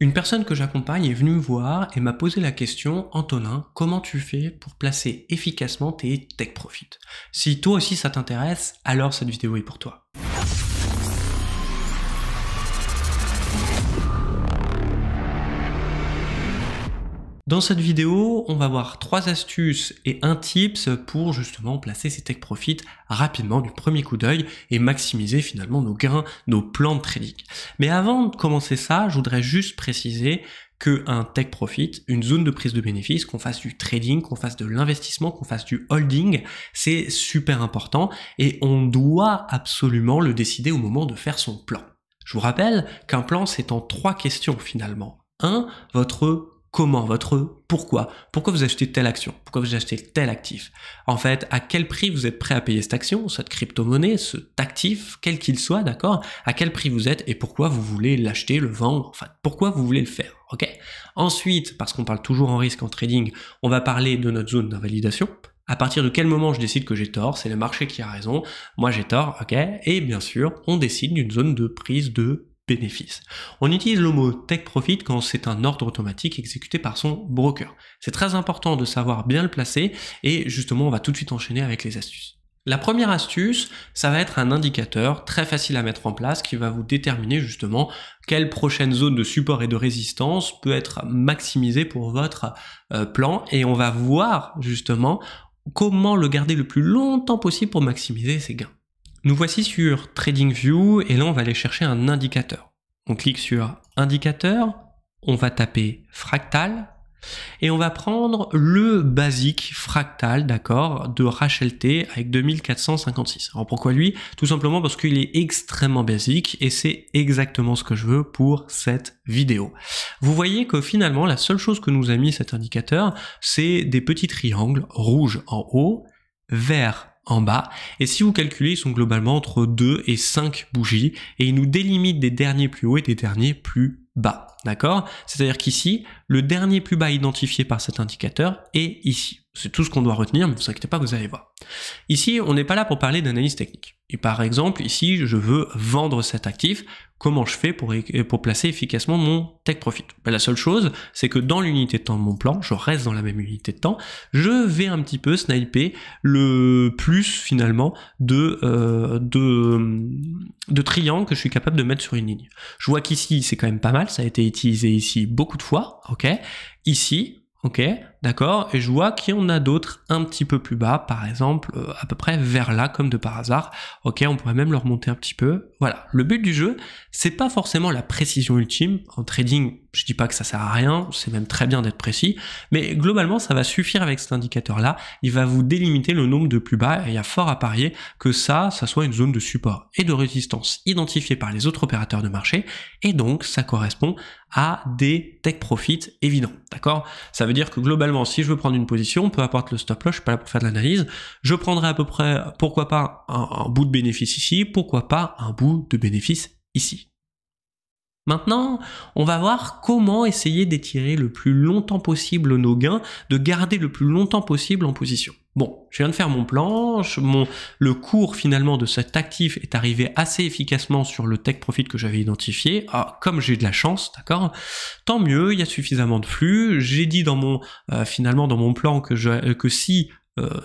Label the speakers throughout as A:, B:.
A: Une personne que j'accompagne est venue me voir et m'a posé la question: Antonin, comment tu fais pour placer efficacement tes take profit? Si toi aussi ça t'intéresse, alors cette vidéo est pour toi. Dans cette vidéo, on va voir 3 astuces et un tips pour justement placer ses take profit rapidement du premier coup d'œil et maximiser finalement nos gains, nos plans de trading. Mais avant de commencer ça, je voudrais juste préciser qu'un take profit, une zone de prise de bénéfice, qu'on fasse du trading, qu'on fasse de l'investissement, qu'on fasse du holding, c'est super important et on doit absolument le décider au moment de faire son plan. Je vous rappelle qu'un plan, c'est en 3 questions finalement. 1. Votre comment, votre pourquoi. Pourquoi vous achetez telle action? Pourquoi vous achetez tel actif? En fait, à quel prix vous êtes prêt à payer cette action, cette crypto-monnaie, cet actif, quel qu'il soit, d'accord? À quel prix vous êtes et pourquoi vous voulez l'acheter, le vendre, enfin, pourquoi vous voulez le faire, ok? Ensuite, parce qu'on parle toujours en risque en trading, on va parler de notre zone d'invalidation. À partir de quel moment je décide que j'ai tort? C'est le marché qui a raison, moi j'ai tort, ok? Et bien sûr, on décide d'une zone de prise de bénéfice. On utilise le mot take profit quand c'est un ordre automatique exécuté par son broker. C'est très important de savoir bien le placer et justement on va tout de suite enchaîner avec les astuces. La première astuce, ça va être un indicateur très facile à mettre en place qui va vous déterminer justement quelle prochaine zone de support et de résistance peut être maximisée pour votre plan et on va voir justement comment le garder le plus longtemps possible pour maximiser ses gains. Nous voici sur TradingView et là on va aller chercher un indicateur. On clique sur indicateur, on va taper fractal et on va prendre le basique fractal, d'accord, de RHLT avec 2456. Alors pourquoi lui? Tout simplement parce qu'il est extrêmement basique et c'est exactement ce que je veux pour cette vidéo. Vous voyez que finalement la seule chose que nous a mis cet indicateur, c'est des petits triangles rouges en haut, verts en bas, et si vous calculez, ils sont globalement entre 2 et 5 bougies, et ils nous délimitent des derniers plus hauts et des derniers plus bas, d'accord? C'est-à-dire qu'ici, le dernier plus bas identifié par cet indicateur est ici. C'est tout ce qu'on doit retenir, mais ne vous inquiétez pas, vous allez voir. Ici, on n'est pas là pour parler d'analyse technique. Et par exemple, ici, je veux vendre cet actif. Comment je fais pour placer efficacement mon take profit? Ben, la seule chose, c'est que dans l'unité de temps de mon plan, je reste dans la même unité de temps, je vais un petit peu sniper le plus finalement de triangles que je suis capable de mettre sur une ligne. Je vois qu'ici, c'est quand même pas mal, ça a été utilisé ici beaucoup de fois, ok? Ici, ok, d'accord, et je vois qu'il y en a d'autres un petit peu plus bas, par exemple, à peu près vers là, comme de par hasard. Ok, on pourrait même le remonter un petit peu. Voilà, le but du jeu, c'est pas forcément la précision ultime. En trading, je dis pas que ça sert à rien, c'est même très bien d'être précis, mais globalement, ça va suffire avec cet indicateur-là. Il va vous délimiter le nombre de plus bas, et il y a fort à parier que ça soit une zone de support et de résistance identifiée par les autres opérateurs de marché, et donc ça correspond à des take profit évidents, d'accord? Ça veut dire que globalement, si je veux prendre une position, peu importe le stop loss, je suis pas là pour faire de l'analyse, je prendrai à peu près, pourquoi pas un bout de bénéfice ici, pourquoi pas un bout de bénéfice ici. Maintenant, on va voir comment essayer d'étirer le plus longtemps possible nos gains, de garder le plus longtemps possible en position. Bon, je viens de faire mon plan, le cours finalement de cet actif est arrivé assez efficacement sur le take profit que j'avais identifié. Ah, comme j'ai de la chance, d'accord, tant mieux, il y a suffisamment de flux. J'ai dit dans mon finalement dans mon plan que si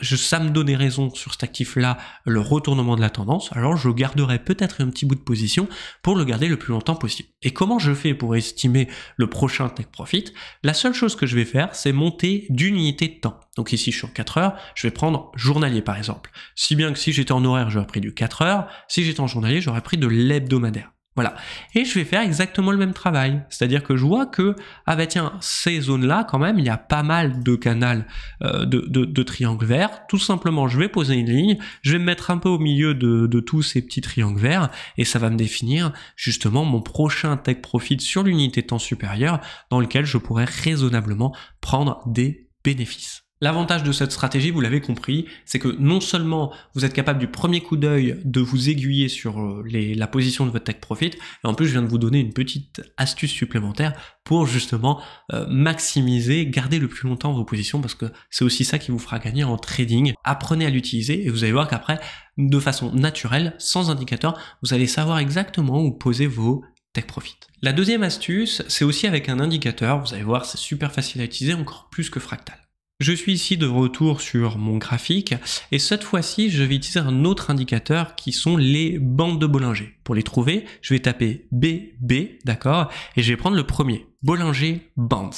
A: ça me donnait raison sur cet actif-là, le retournement de la tendance, alors je garderai peut-être un petit bout de position pour le garder le plus longtemps possible. Et comment je fais pour estimer le prochain take profit? La seule chose que je vais faire, c'est monter d'une unité de temps. Donc ici, je suis en 4 heures, je vais prendre journalier par exemple. Si bien que si j'étais en horaire, j'aurais pris du 4 heures, si j'étais en journalier, j'aurais pris de l'hebdomadaire. Voilà. Et je vais faire exactement le même travail. C'est-à-dire que je vois que, ah bah tiens, ces zones-là, quand même, il y a pas mal de canaux de triangles verts. Tout simplement, je vais poser une ligne, je vais me mettre un peu au milieu de tous ces petits triangles verts, et ça va me définir justement mon prochain take profit sur l'unité de temps supérieure, dans lequel je pourrais raisonnablement prendre des bénéfices. L'avantage de cette stratégie, vous l'avez compris, c'est que non seulement vous êtes capable du premier coup d'œil de vous aiguiller sur la position de votre take profit, et en plus je viens de vous donner une petite astuce supplémentaire pour justement maximiser, garder le plus longtemps vos positions, parce que c'est aussi ça qui vous fera gagner en trading. Apprenez à l'utiliser et vous allez voir qu'après, de façon naturelle, sans indicateur, vous allez savoir exactement où poser vos Take Profit. La deuxième astuce, c'est aussi avec un indicateur. Vous allez voir, c'est super facile à utiliser, encore plus que Fractal. Je suis ici de retour sur mon graphique et cette fois-ci, je vais utiliser un autre indicateur qui sont les bandes de Bollinger. Pour les trouver, je vais taper BB, d'accord, et je vais prendre le premier, Bollinger Bands.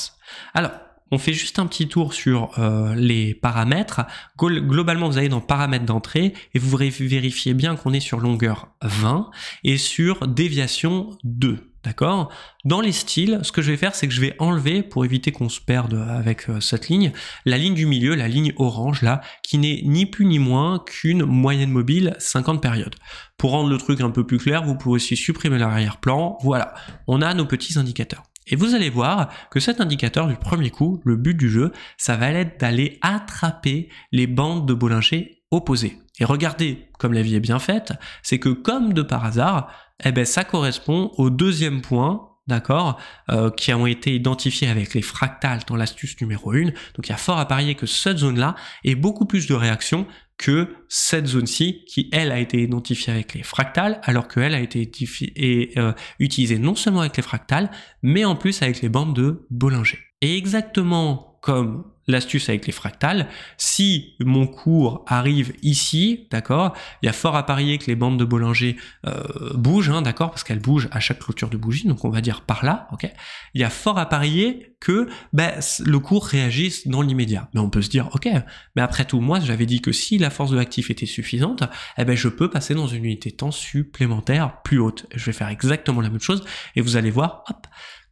A: Alors, on fait juste un petit tour sur les paramètres. Globalement, vous allez dans paramètres d'entrée et vous vérifiez bien qu'on est sur longueur 20 et sur déviation 2. D'accord? Dans les styles, ce que je vais faire, c'est que je vais enlever, pour éviter qu'on se perde avec cette ligne, la ligne du milieu, la ligne orange là, qui n'est ni plus ni moins qu'une moyenne mobile 50 périodes. Pour rendre le truc un peu plus clair, vous pouvez aussi supprimer l'arrière-plan. Voilà, on a nos petits indicateurs. Et vous allez voir que cet indicateur du premier coup, le but du jeu, ça va être d'aller attraper les bandes de Bollinger opposées. Et regardez, comme la vie est bien faite, c'est que comme de par hasard, eh ben, ça correspond au deuxième point, d'accord, qui ont été identifiés avec les fractales dans l'astuce numéro 1. Donc il y a fort à parier que cette zone-là ait beaucoup plus de réactions que cette zone-ci, qui elle a été identifiée avec les fractales, alors qu'elle a été utilisée non seulement avec les fractales, mais en plus avec les bandes de Bollinger. Et exactement comme l'astuce avec les fractales, si mon cours arrive ici, d'accord, il y a fort à parier que les bandes de Bollinger bougent, hein, d'accord, parce qu'elles bougent à chaque clôture de bougie, donc on va dire par là, ok. Il y a fort à parier que le cours réagisse dans l'immédiat. Mais on peut se dire, ok, mais après tout, moi j'avais dit que si la force de l'actif était suffisante, eh ben je peux passer dans une unité de temps supplémentaire plus haute. Je vais faire exactement la même chose et vous allez voir, hop.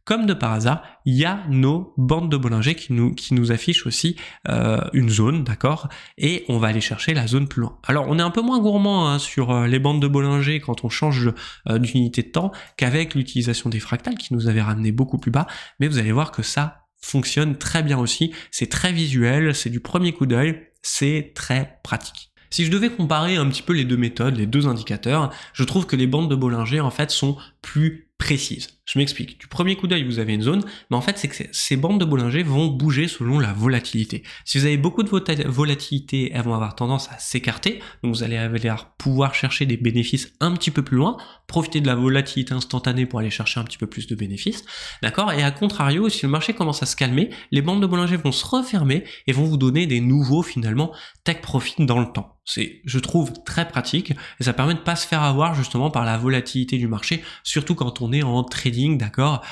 A: Comme de par hasard, il y a nos bandes de Bollinger qui nous affichent aussi une zone, d'accord, et on va aller chercher la zone plus loin. Alors, on est un peu moins gourmand hein, sur les bandes de Bollinger quand on change d'unité de temps qu'avec l'utilisation des fractales qui nous avait ramené beaucoup plus bas, mais vous allez voir que ça fonctionne très bien aussi, c'est très visuel, c'est du premier coup d'œil, c'est très pratique. Si je devais comparer un petit peu les deux méthodes, les deux indicateurs, je trouve que les bandes de Bollinger en fait sont plus précises. Je m'explique. Du premier coup d'œil, vous avez une zone, mais en fait, c'est que ces bandes de Bollinger vont bouger selon la volatilité. Si vous avez beaucoup de volatilité, elles vont avoir tendance à s'écarter, donc vous allez pouvoir chercher des bénéfices un petit peu plus loin, profiter de la volatilité instantanée pour aller chercher un petit peu plus de bénéfices, d'accord? Et à contrario, si le marché commence à se calmer, les bandes de Bollinger vont se refermer et vont vous donner des nouveaux, finalement, take profit dans le temps. C'est, je trouve, très pratique et ça permet de pas se faire avoir justement par la volatilité du marché, surtout quand on est en trading, d'accord,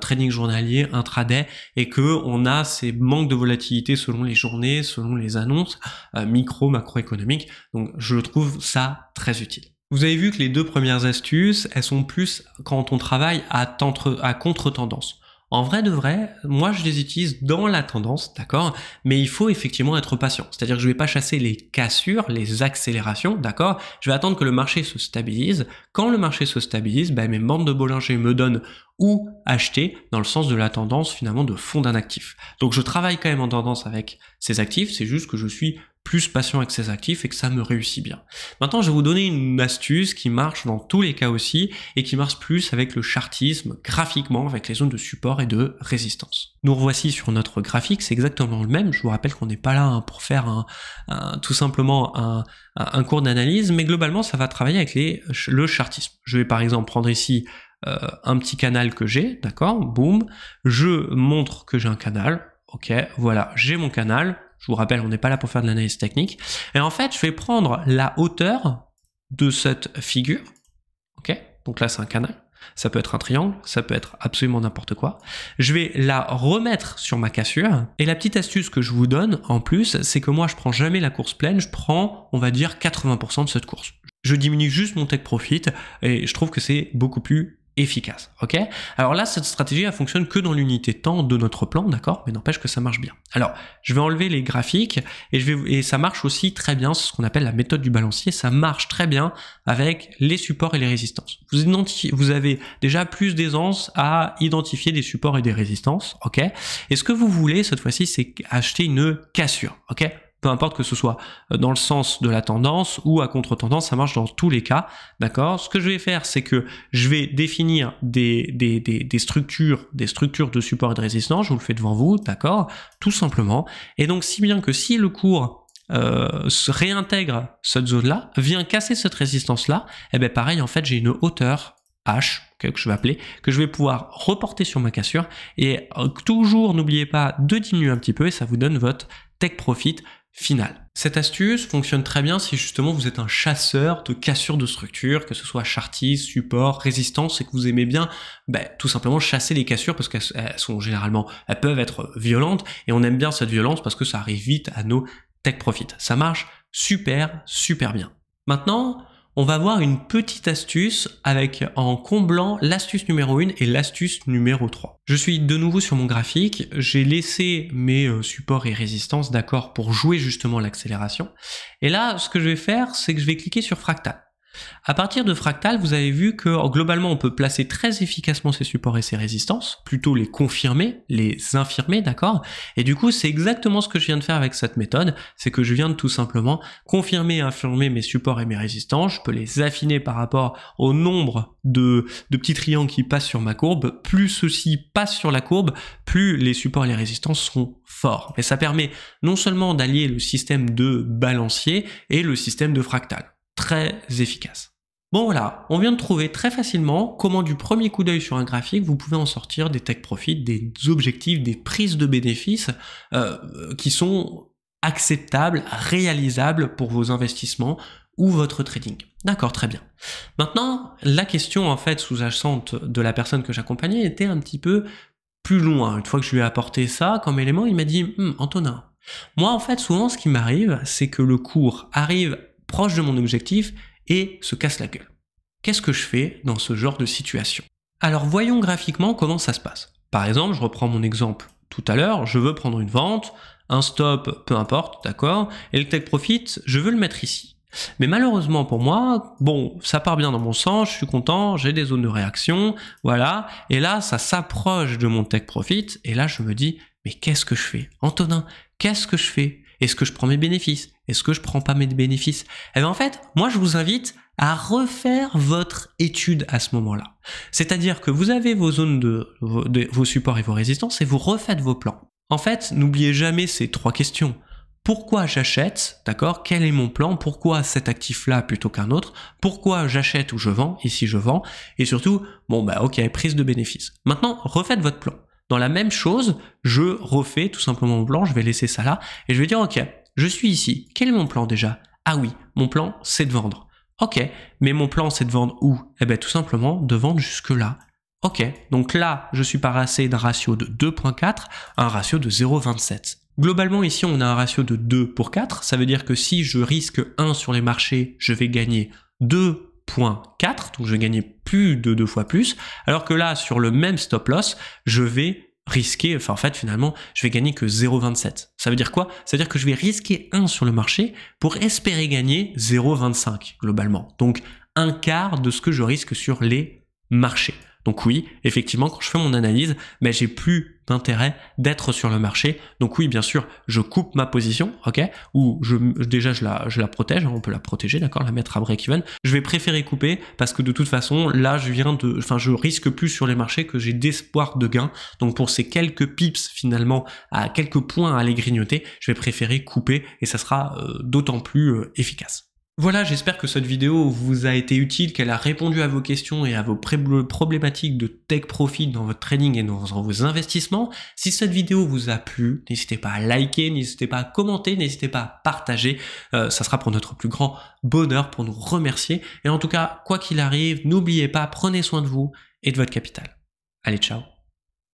A: trading journalier, intraday, et que on a ces manques de volatilité selon les journées, selon les annonces macroéconomiques. Donc, je trouve ça très utile. Vous avez vu que les deux premières astuces, elles sont plus quand on travaille à contre-tendance. En vrai de vrai, moi je les utilise dans la tendance, d'accord, mais il faut effectivement être patient. C'est-à-dire que je vais pas chasser les cassures, les accélérations, d'accord. Je vais attendre que le marché se stabilise. Quand le marché se stabilise, mes bandes de Bollinger me donnent où acheter dans le sens de la tendance finalement de fond d'un actif. Donc je travaille quand même en tendance avec ces actifs, c'est juste que je suis plus patient avec ces actifs et que ça me réussit bien. Maintenant, je vais vous donner une astuce qui marche dans tous les cas aussi et qui marche plus avec le chartisme graphiquement, avec les zones de support et de résistance. Nous revoici sur notre graphique, c'est exactement le même. Je vous rappelle qu'on n'est pas là pour faire tout simplement un cours d'analyse, mais globalement, ça va travailler avec le chartisme. Je vais par exemple prendre ici un petit canal que j'ai, d'accord, boum, je montre que j'ai un canal, ok, voilà, j'ai mon canal. Je vous rappelle, on n'est pas là pour faire de l'analyse technique. Et en fait, je vais prendre la hauteur de cette figure. Ok, donc là, c'est un canal. Ça peut être un triangle, ça peut être absolument n'importe quoi. Je vais la remettre sur ma cassure. Et la petite astuce que je vous donne, en plus, c'est que moi, je prends jamais la course pleine. Je prends, on va dire, 80% de cette course. Je diminue juste mon take profit et je trouve que c'est beaucoup plus efficace, ok? Alors là, cette stratégie, elle fonctionne que dans l'unité de temps de notre plan, d'accord? Mais n'empêche que ça marche bien. Alors, je vais enlever les graphiques et ça marche aussi très bien, c'est ce qu'on appelle la méthode du balancier, ça marche très bien avec les supports et les résistances. Vous avez déjà plus d'aisance à identifier des supports et des résistances, ok? Et ce que vous voulez, cette fois-ci, c'est acheter une cassure, ok? Peu importe que ce soit dans le sens de la tendance ou à contre-tendance, ça marche dans tous les cas, d'accord? Ce que je vais faire, c'est que je vais définir des structures de support et de résistance, je vous le fais devant vous, d'accord? Tout simplement. Et donc, si bien que si le cours se réintègre cette zone-là, vient casser cette résistance-là, et bien pareil, en fait, j'ai une hauteur H, que je vais appeler, que je vais pouvoir reporter sur ma cassure. Et toujours, n'oubliez pas de diminuer un petit peu et ça vous donne votre take profit final. Cette astuce fonctionne très bien si justement vous êtes un chasseur de cassures de structure, que ce soit chartise, support, résistance, et que vous aimez bien tout simplement chasser les cassures parce qu'elles sont généralement, elles peuvent être violentes et on aime bien cette violence parce que ça arrive vite à nos take profit. Ça marche super bien. Maintenant, on va voir une petite astuce en comblant l'astuce numéro 1 et l'astuce numéro 3. Je suis de nouveau sur mon graphique, j'ai laissé mes supports et résistances d'accord pour jouer justement l'accélération. Et là, ce que je vais faire, c'est que je vais cliquer sur Fractal. À partir de Fractal, vous avez vu que globalement, on peut placer très efficacement ces supports et ces résistances, plutôt les confirmer, les infirmer, d'accord? Et du coup, c'est exactement ce que je viens de faire avec cette méthode, c'est que je viens de tout simplement confirmer et infirmer mes supports et mes résistances, je peux les affiner par rapport au nombre de petits triangles qui passent sur ma courbe, plus ceux-ci passent sur la courbe, plus les supports et les résistances seront forts. Et ça permet non seulement d'allier le système de balancier et le système de fractal. Très efficace. Bon voilà, on vient de trouver très facilement comment du premier coup d'œil sur un graphique, vous pouvez en sortir des take profit, des objectifs, des prises de bénéfices qui sont acceptables, réalisables pour vos investissements ou votre trading. D'accord, très bien. Maintenant, la question en fait sous-jacente de la personne que j'accompagnais était un petit peu plus loin. Une fois que je lui ai apporté ça comme élément, il m'a dit « Antonin, moi en fait souvent ce qui m'arrive, c'est que le cours arrive proche de mon objectif et se casse la gueule. Qu'est-ce que je fais dans ce genre de situation? Alors voyons graphiquement comment ça se passe. Par exemple, je reprends mon exemple tout à l'heure, je veux prendre une vente, un stop, peu importe, d'accord, et le take profit, je veux le mettre ici. Mais malheureusement pour moi, bon, ça part bien dans mon sens, je suis content, j'ai des zones de réaction, voilà, et là, ça s'approche de mon take profit, et là, je me dis, mais qu'est-ce que je fais? Antonin, qu'est-ce que je fais? Est-ce que je prends mes bénéfices? Est-ce que je prends pas mes bénéfices? Eh bien en fait, moi je vous invite à refaire votre étude à ce moment-là. C'est-à-dire que vous avez vos zones vos supports et vos résistances et vous refaites vos plans. En fait, n'oubliez jamais ces 3 questions. Pourquoi j'achète? D'accord? Quel est mon plan? Pourquoi cet actif-là plutôt qu'un autre? Pourquoi j'achète ou je vends? Ici je vends. Et surtout, ok, prise de bénéfices. Maintenant, refaites votre plan. Dans la même chose, je refais tout simplement mon plan, je vais laisser ça là, et je vais dire, ok, je suis ici, quel est mon plan déjà? Ah oui, mon plan, c'est de vendre. Ok, mais mon plan, c'est de vendre où? Eh bien, tout simplement, de vendre jusque là. Ok, donc là, je suis passé d'un ratio de 2.4 à un ratio de 0.27. Globalement, ici, on a un ratio de 2 pour 4, ça veut dire que si je risque 1 sur les marchés, je vais gagner 2.4, donc je vais gagner plus de 2 fois plus, alors que là, sur le même stop loss, je vais risquer, finalement, je vais gagner que 0,27. Ça veut dire quoi? Ça veut dire que je vais risquer 1 sur le marché pour espérer gagner 0,25 globalement. Donc, un quart de ce que je risque sur les marchés. Donc oui, effectivement, quand je fais mon analyse, j'ai plus d'intérêt d'être sur le marché. Donc oui, bien sûr, je coupe ma position, ok, ou déjà je la protège, on peut la protéger, d'accord, la mettre à break-even. Je vais préférer couper parce que de toute façon, là, je risque plus sur les marchés que j'ai d'espoir de gain. Donc pour ces quelques pips finalement, à quelques points à aller grignoter, je vais préférer couper et ça sera d'autant plus efficace. Voilà, j'espère que cette vidéo vous a été utile, qu'elle a répondu à vos questions et à vos problématiques de take profit dans votre trading et dans vos investissements. Si cette vidéo vous a plu, n'hésitez pas à liker, n'hésitez pas à commenter, n'hésitez pas à partager. Ça sera pour notre plus grand bonheur, pour nous remercier. Et en tout cas, quoi qu'il arrive, n'oubliez pas, prenez soin de vous et de votre capital. Allez, ciao!